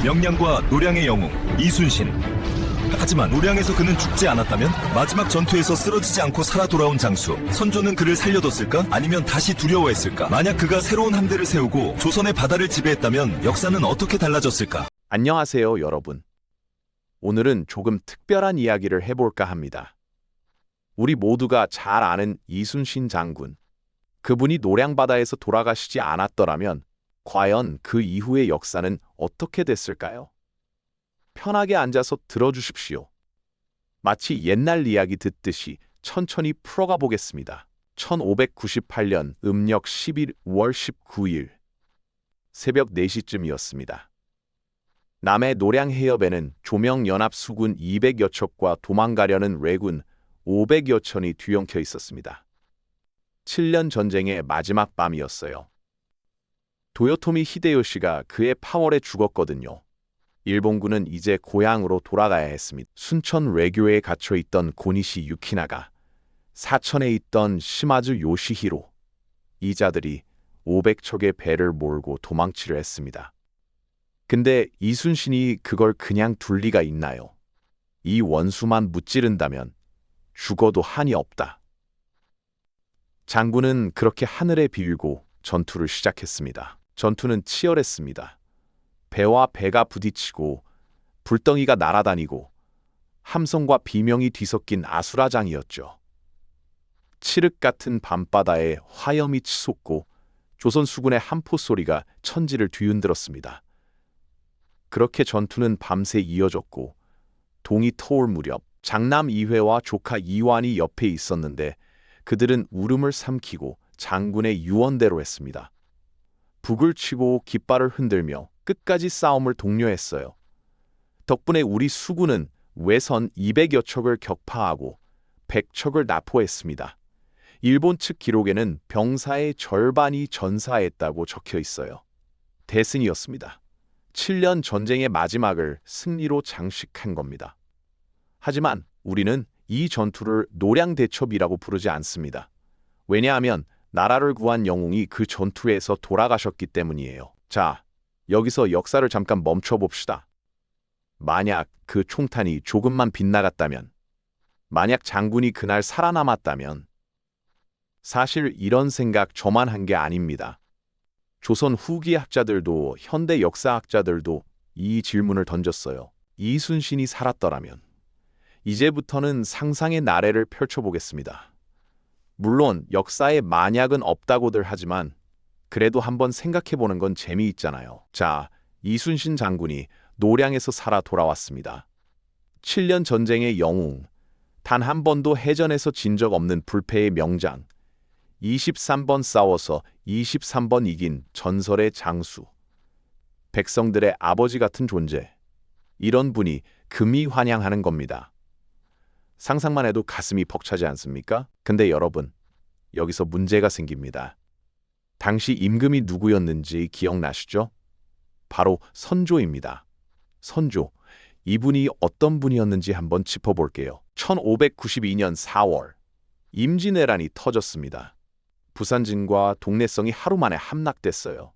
명량과 노량의 영웅 이순신. 하지만 노량에서 그는 죽지 않았다면? 마지막 전투에서 쓰러지지 않고 살아 돌아온 장수 선조는 그를 살려뒀을까? 아니면 다시 두려워했을까? 만약 그가 새로운 함대를 세우고 조선의 바다를 지배했다면 역사는 어떻게 달라졌을까? 안녕하세요, 여러분. 오늘은 조금 특별한 이야기를 해볼까 합니다. 우리 모두가 잘 아는 이순신 장군. 그분이 노량바다에서 돌아가시지 않았더라면 과연 그 이후의 역사는 어떻게 됐을까요? 편하게 앉아서 들어주십시오. 마치 옛날 이야기 듣듯이 천천히 풀어가 보겠습니다. 1598년 음력 11월 19일 새벽 4시쯤이었습니다. 남해 노량 해협에는 조명연합 수군 200여 척과 도망가려는 왜군 500여 천이 뒤엉켜 있었습니다. 7년 전쟁의 마지막 밤이었어요. 도요토미 히데요시가 그의 파월에 죽었거든요. 일본군은 이제 고향으로 돌아가야 했습니다. 순천 외교에 갇혀있던 고니시 유키나가, 사천에 있던 시마즈 요시히로, 이 자들이 500척의 배를 몰고 도망치려 했습니다. 근데 이순신이 그걸 그냥 둘 리가 있나요? 이 원수만 무찌른다면 죽어도 한이 없다. 장군은 그렇게 하늘에 빌고 전투를 시작했습니다. 전투는 치열했습니다. 배와 배가 부딪히고 불덩이가 날아다니고 함성과 비명이 뒤섞인 아수라장이었죠. 칠흑 같은 밤바다에 화염이 치솟고 조선 수군의 함포 소리가 천지를 뒤흔들었습니다. 그렇게 전투는 밤새 이어졌고 동이 터올 무렵 장남 이회와 조카 이완이 옆에 있었는데 그들은 울음을 삼키고 장군의 유언대로 했습니다. 북을 치고 깃발을 흔들며 끝까지 싸움을 독려했어요. 덕분에 우리 수군은 외선 200여 척을 격파하고 100척을 납포했습니다. 일본 측 기록에는 병사의 절반이 전사했다고 적혀 있어요. 대승이었습니다. 7년 전쟁의 마지막을 승리로 장식한 겁니다. 하지만 우리는 이 전투를 노량대첩이라고 부르지 않습니다. 왜냐하면 나라를 구한 영웅이 그 전투에서 돌아가셨기 때문이에요. 자, 여기서 역사를 잠깐 멈춰봅시다. 만약 그 총탄이 조금만 빗나갔다면, 만약 장군이 그날 살아남았다면, 사실 이런 생각 저만 한 게 아닙니다. 조선 후기 학자들도 현대 역사학자들도 이 질문을 던졌어요. 이순신이 살았더라면, 이제부터는 상상의 나래를 펼쳐보겠습니다. 물론 역사에 만약은 없다고들 하지만 그래도 한번 생각해보는 건 재미있잖아요. 자, 이순신 장군이 노량에서 살아 돌아왔습니다. 7년 전쟁의 영웅, 단 한 번도 해전에서 진 적 없는 불패의 명장, 23번 싸워서 23번 이긴 전설의 장수, 백성들의 아버지 같은 존재, 이런 분이 금이 환영하는 겁니다. 상상만 해도 가슴이 벅차지 않습니까? 근데 여러분, 여기서 문제가 생깁니다. 당시 임금이 누구였는지 기억나시죠? 바로 선조입니다. 선조, 이분이 어떤 분이었는지 한번 짚어볼게요. 1592년 4월, 임진왜란이 터졌습니다. 부산진과 동래성이 하루 만에 함락됐어요.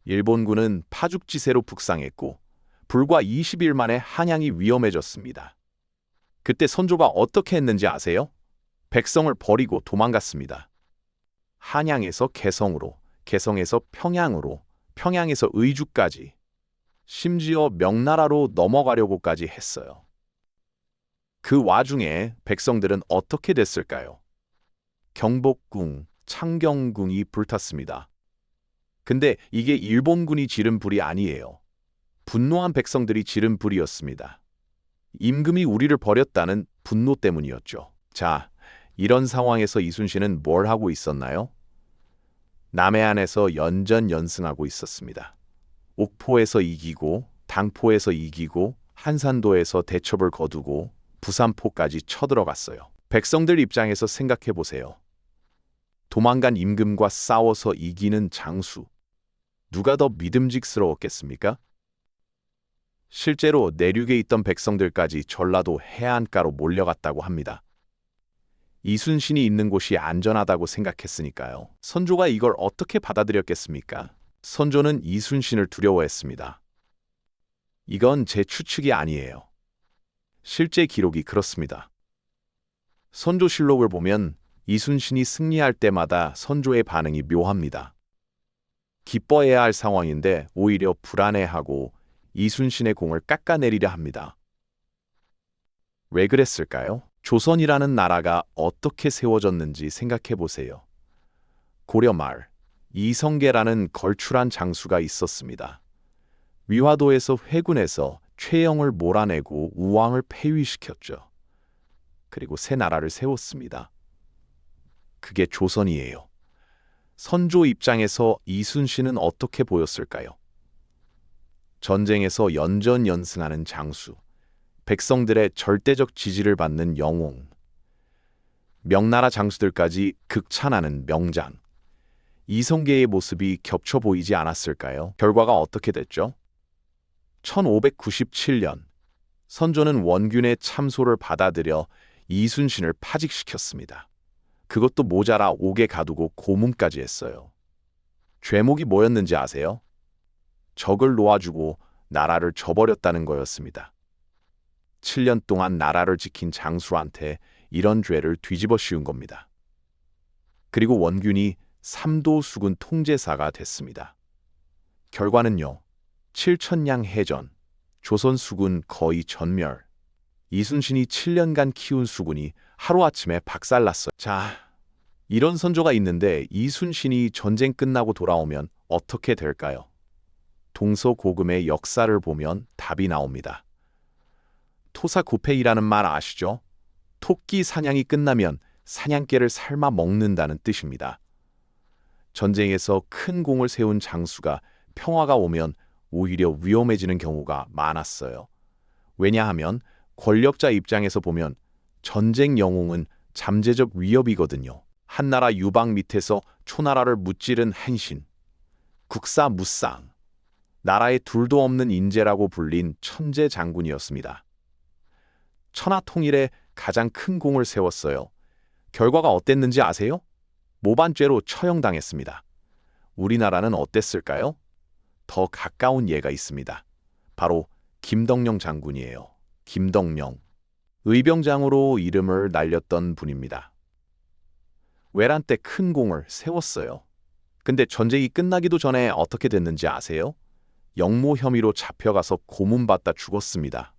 일본군은 파죽지세로 북상했고 불과 20일 만에 한양이 위험해졌습니다. 그때 선조가 어떻게 했는지 아세요? 백성을 버리고 도망갔습니다. 한양에서 개성으로, 개성에서 평양으로, 평양에서 의주까지, 심지어 명나라로 넘어가려고까지 했어요. 그 와중에 백성들은 어떻게 됐을까요? 경복궁, 창경궁이 불탔습니다. 근데 이게 일본군이 지른 불이 아니에요. 분노한 백성들이 지른 불이었습니다. 임금이 우리를 버렸다는 분노 때문이었죠. 자, 이런 상황에서 이순신은 뭘 하고 있었나요? 남해안에서 연전연승하고 있었습니다. 옥포에서 이기고, 당포에서 이기고, 한산도에서 대첩을 거두고, 부산포까지 쳐들어갔어요. 백성들 입장에서 생각해 보세요. 도망간 임금과 싸워서 이기는 장수. 누가 더 믿음직스러웠겠습니까? 실제로 내륙에 있던 백성들까지 전라도 해안가로 몰려갔다고 합니다. 이순신이 있는 곳이 안전하다고 생각했으니까요. 선조가 이걸 어떻게 받아들였겠습니까? 선조는 이순신을 두려워했습니다. 이건 제 추측이 아니에요. 실제 기록이 그렇습니다. 선조실록을 보면 이순신이 승리할 때마다 선조의 반응이 묘합니다. 기뻐해야 할 상황인데 오히려 불안해하고 이순신의 공을 깎아내리려 합니다. 왜 그랬을까요? 조선이라는 나라가 어떻게 세워졌는지 생각해 보세요. 고려 말 이성계라는 걸출한 장수가 있었습니다. 위화도에서 회군해서 최영을 몰아내고 우왕을 폐위시켰죠. 그리고 새 나라를 세웠습니다. 그게 조선이에요. 선조 입장에서 이순신은 어떻게 보였을까요? 전쟁에서 연전연승하는 장수, 백성들의 절대적 지지를 받는 영웅, 명나라 장수들까지 극찬하는 명장. 이성계의 모습이 겹쳐 보이지 않았을까요? 결과가 어떻게 됐죠? 1597년 선조는 원균의 참소를 받아들여 이순신을 파직시켰습니다. 그것도 모자라 옥에 가두고 고문까지 했어요. 죄목이 뭐였는지 아세요? 적을 놓아주고 나라를 저버렸다는 거였습니다. 7년 동안 나라를 지킨 장수한테 이런 죄를 뒤집어 씌운 겁니다. 그리고 원균이 삼도수군 통제사가 됐습니다. 결과는요. 7천량 해전, 조선 수군 거의 전멸. 이순신이 7년간 키운 수군이 하루아침에 박살났어요. 자, 이런 선조가 있는데 이순신이 전쟁 끝나고 돌아오면 어떻게 될까요? 동서고금의 역사를 보면 답이 나옵니다. 토사구페이라는 말 아시죠? 토끼 사냥이 끝나면 사냥개를 삶아 먹는다는 뜻입니다. 전쟁에서 큰 공을 세운 장수가 평화가 오면 오히려 위험해지는 경우가 많았어요. 왜냐하면 권력자 입장에서 보면 전쟁 영웅은 잠재적 위협이거든요. 한나라 유방 밑에서 초나라를 무찌른 한신, 국사무쌍, 나라에 둘도 없는 인재라고 불린 천재 장군이었습니다. 천하통일에 가장 큰 공을 세웠어요. 결과가 어땠는지 아세요? 모반죄로 처형당했습니다. 우리나라는 어땠을까요? 더 가까운 예가 있습니다. 바로 김덕령 장군이에요. 김덕령. 의병장으로 이름을 날렸던 분입니다. 외란 때 큰 공을 세웠어요. 근데 전쟁이 끝나기도 전에 어떻게 됐는지 아세요? 역모 혐의로 잡혀가서 고문받다 죽었습니다.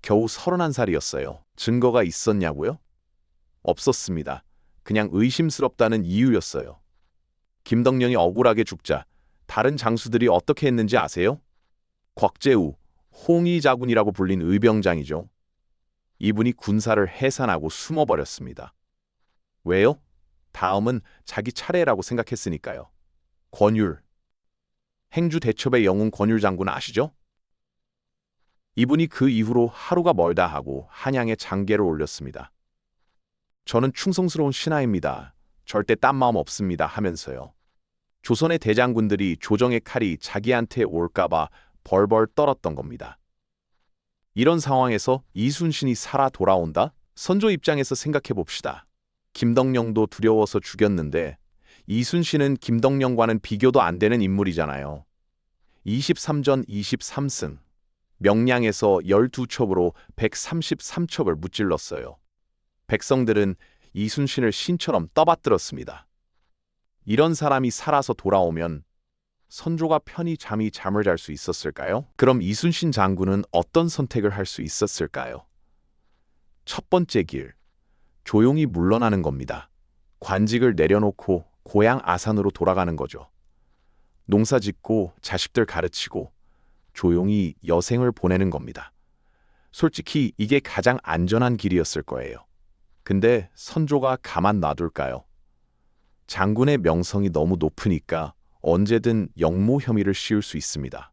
겨우 31살이었어요. 증거가 있었냐고요? 없었습니다. 그냥 의심스럽다는 이유였어요. 김덕령이 억울하게 죽자 다른 장수들이 어떻게 했는지 아세요? 곽재우, 홍의자군이라고 불린 의병장이죠. 이분이 군사를 해산하고 숨어버렸습니다. 왜요? 다음은 자기 차례라고 생각했으니까요. 권율. 행주 대첩의 영웅 권율 장군 아시죠? 이분이 그 이후로 하루가 멀다 하고 한양에 장계를 올렸습니다. 저는 충성스러운 신하입니다. 절대 딴 마음 없습니다 하면서요. 조선의 대장군들이 조정의 칼이 자기한테 올까봐 벌벌 떨었던 겁니다. 이런 상황에서 이순신이 살아 돌아온다? 선조 입장에서 생각해 봅시다. 김덕령도 두려워서 죽였는데 이순신은 김덕령과는 비교도 안 되는 인물이잖아요. 23전 23승. 명량에서 12첩으로 133첩을 무찔렀어요. 백성들은 이순신을 신처럼 떠받들었습니다. 이런 사람이 살아서 돌아오면 선조가 편히 잠을 잘 수 있었을까요? 그럼 이순신 장군은 어떤 선택을 할 수 있었을까요? 첫 번째 길, 조용히 물러나는 겁니다. 관직을 내려놓고 고향 아산으로 돌아가는 거죠. 농사 짓고 자식들 가르치고 조용히 여생을 보내는 겁니다. 솔직히 이게 가장 안전한 길이었을 거예요. 근데 선조가 가만 놔둘까요? 장군의 명성이 너무 높으니까 언제든 역모 혐의를 씌울 수 있습니다.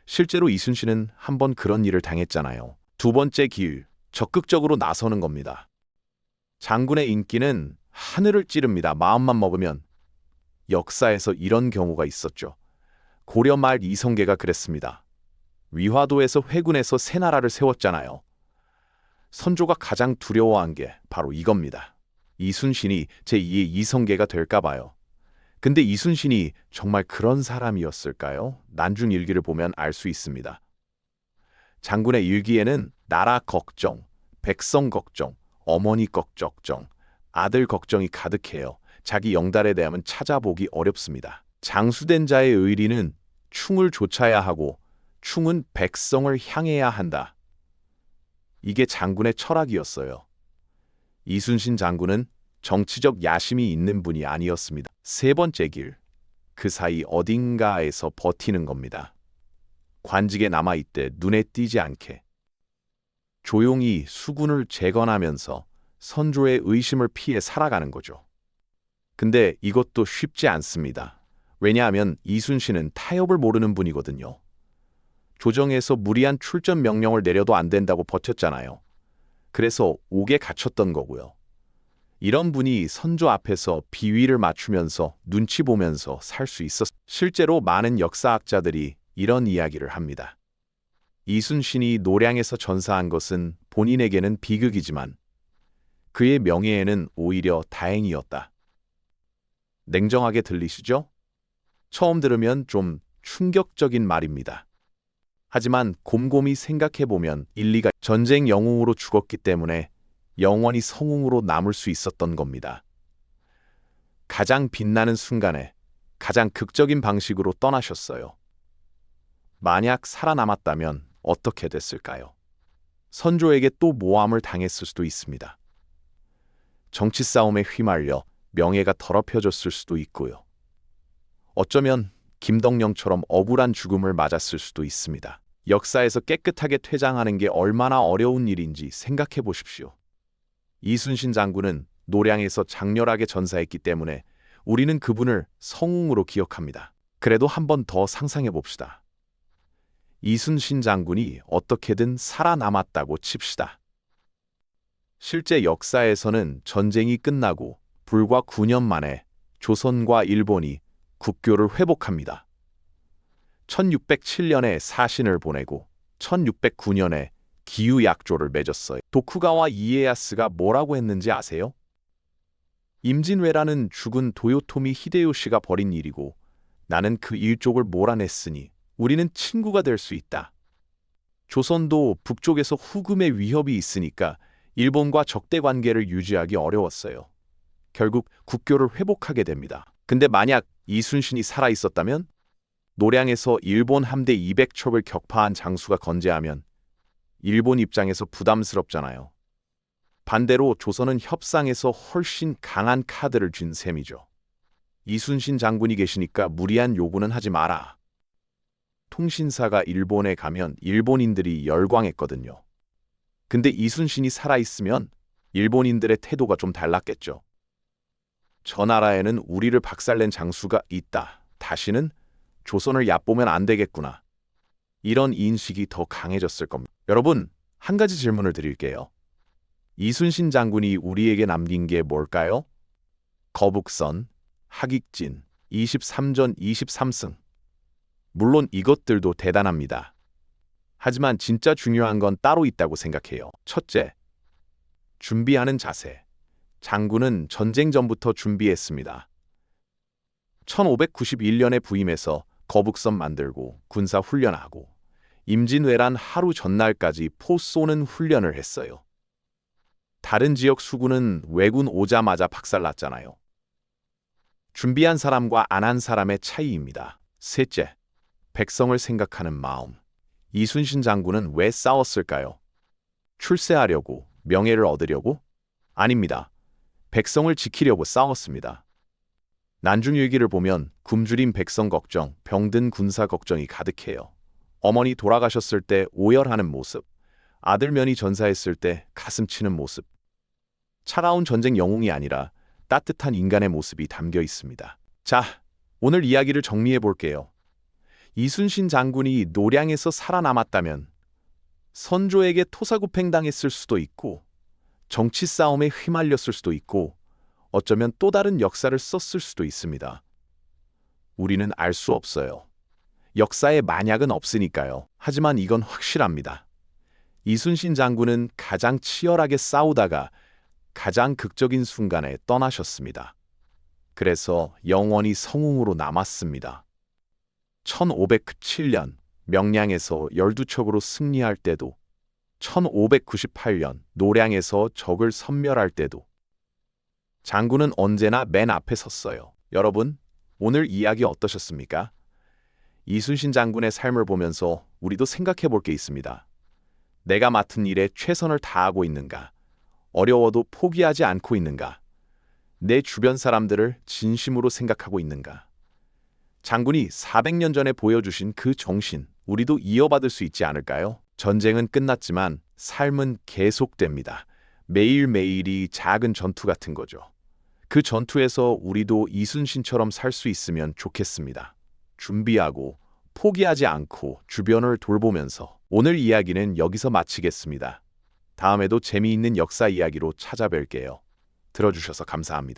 실제로 이순신은 한번 그런 일을 당했잖아요. 두 번째 길, 적극적으로 나서는 겁니다. 장군의 인기는 하늘을 찌릅니다. 마음만 먹으면. 역사에서 이런 경우가 있었죠. 고려 말 이성계가 그랬습니다. 위화도에서 회군해서 새 나라를 세웠잖아요. 선조가 가장 두려워한 게 바로 이겁니다. 이순신이 제2의 이성계가 될까 봐요. 근데 이순신이 정말 그런 사람이었을까요? 난중일기를 보면 알 수 있습니다. 장군의 일기에는 나라 걱정, 백성 걱정, 어머니 걱정, 아들 걱정이 가득해요. 자기 영달에 대하면 찾아보기 어렵습니다. 장수된 자의 의리는 충을 좇아야 하고 충은 백성을 향해야 한다. 이게 장군의 철학이었어요. 이순신 장군은 정치적 야심이 있는 분이 아니었습니다. 세 번째 길, 그 사이 어딘가에서 버티는 겁니다. 관직에 남아있되 눈에 띄지 않게. 조용히 수군을 재건하면서 선조의 의심을 피해 살아가는 거죠. 근데 이것도 쉽지 않습니다. 왜냐하면 이순신은 타협을 모르는 분이거든요. 조정에서 무리한 출전 명령을 내려도 안 된다고 버텼잖아요. 그래서 옥에 갇혔던 거고요. 이런 분이 선조 앞에서 비위를 맞추면서 눈치 보면서 살 수 있었어요. 실제로 많은 역사학자들이 이런 이야기를 합니다. 이순신이 노량에서 전사한 것은 본인에게는 비극이지만 그의 명예에는 오히려 다행이었다. 냉정하게 들리시죠? 처음 들으면 좀 충격적인 말입니다. 하지만 곰곰이 생각해보면 일리가 전쟁 영웅으로 죽었기 때문에 영원히 성웅으로 남을 수 있었던 겁니다. 가장 빛나는 순간에 가장 극적인 방식으로 떠나셨어요. 만약 살아남았다면 어떻게 됐을까요? 선조에게 또 모함을 당했을 수도 있습니다. 정치 싸움에 휘말려 명예가 더럽혀졌을 수도 있고요. 어쩌면 김덕령처럼 억울한 죽음을 맞았을 수도 있습니다. 역사에서 깨끗하게 퇴장하는 게 얼마나 어려운 일인지 생각해 보십시오. 이순신 장군은 노량에서 장렬하게 전사했기 때문에 우리는 그분을 성웅으로 기억합니다. 그래도 한 번 더 상상해 봅시다. 이순신 장군이 어떻게든 살아남았다고 칩시다. 실제 역사에서는 전쟁이 끝나고 불과 9년 만에 조선과 일본이 국교를 회복합니다. 1607년에 사신을 보내고 1609년에 기유약조를 맺었어요. 도쿠가와 이에야스가 뭐라고 했는지 아세요? 임진왜란은 죽은 도요토미 히데요시가 벌인 일이고 나는 그 일족을 몰아냈으니 우리는 친구가 될 수 있다. 조선도 북쪽에서 후금의 위협이 있으니까 일본과 적대 관계를 유지하기 어려웠어요. 결국 국교를 회복하게 됩니다. 근데 만약 이순신이 살아있었다면 노량에서 일본 함대 200척을 격파한 장수가 건재하면 일본 입장에서 부담스럽잖아요. 반대로 조선은 협상에서 훨씬 강한 카드를 쥔 셈이죠. 이순신 장군이 계시니까 무리한 요구는 하지 마라. 통신사가 일본에 가면 일본인들이 열광했거든요. 근데 이순신이 살아있으면 일본인들의 태도가 좀 달랐겠죠. 저 나라에는 우리를 박살낸 장수가 있다. 다시는 조선을 얕보면 안 되겠구나. 이런 인식이 더 강해졌을 겁니다. 여러분, 한 가지 질문을 드릴게요. 이순신 장군이 우리에게 남긴 게 뭘까요? 거북선, 하객진, 23전 23승. 물론 이것들도 대단합니다. 하지만 진짜 중요한 건 따로 있다고 생각해요. 첫째, 준비하는 자세. 장군은 전쟁 전부터 준비했습니다. 1591년에 부임해서 거북선 만들고 군사 훈련하고 임진왜란 하루 전날까지 포 쏘는 훈련을 했어요. 다른 지역 수군은 왜군 오자마자 박살났잖아요. 준비한 사람과 안 한 사람의 차이입니다. 셋째, 백성을 생각하는 마음. 이순신 장군은 왜 싸웠을까요? 출세하려고, 명예를 얻으려고? 아닙니다. 백성을 지키려고 싸웠습니다. 난중일기를 보면 굶주린 백성 걱정, 병든 군사 걱정이 가득해요. 어머니 돌아가셨을 때 오열하는 모습, 아들면이 전사했을 때 가슴 치는 모습. 차가운 전쟁 영웅이 아니라 따뜻한 인간의 모습이 담겨 있습니다. 자, 오늘 이야기를 정리해 볼게요. 이순신 장군이 노량에서 살아남았다면 선조에게 토사구팽당했을 수도 있고 정치 싸움에 휘말렸을 수도 있고 어쩌면 또 다른 역사를 썼을 수도 있습니다. 우리는 알 수 없어요. 역사에 만약은 없으니까요. 하지만 이건 확실합니다. 이순신 장군은 가장 치열하게 싸우다가 가장 극적인 순간에 떠나셨습니다. 그래서 영원히 성웅으로 남았습니다. 1507년 명량에서 12척으로 승리할 때도, 1598년 노량에서 적을 섬멸할 때도 장군은 언제나 맨 앞에 섰어요. 여러분, 오늘 이야기 어떠셨습니까? 이순신 장군의 삶을 보면서 우리도 생각해 볼 게 있습니다. 내가 맡은 일에 최선을 다하고 있는가? 어려워도 포기하지 않고 있는가? 내 주변 사람들을 진심으로 생각하고 있는가? 장군이 400년 전에 보여주신 그 정신, 우리도 이어받을 수 있지 않을까요? 전쟁은 끝났지만 삶은 계속됩니다. 매일매일이 작은 전투 같은 거죠. 그 전투에서 우리도 이순신처럼 살 수 있으면 좋겠습니다. 준비하고 포기하지 않고 주변을 돌보면서 오늘 이야기는 여기서 마치겠습니다. 다음에도 재미있는 역사 이야기로 찾아뵐게요. 들어주셔서 감사합니다.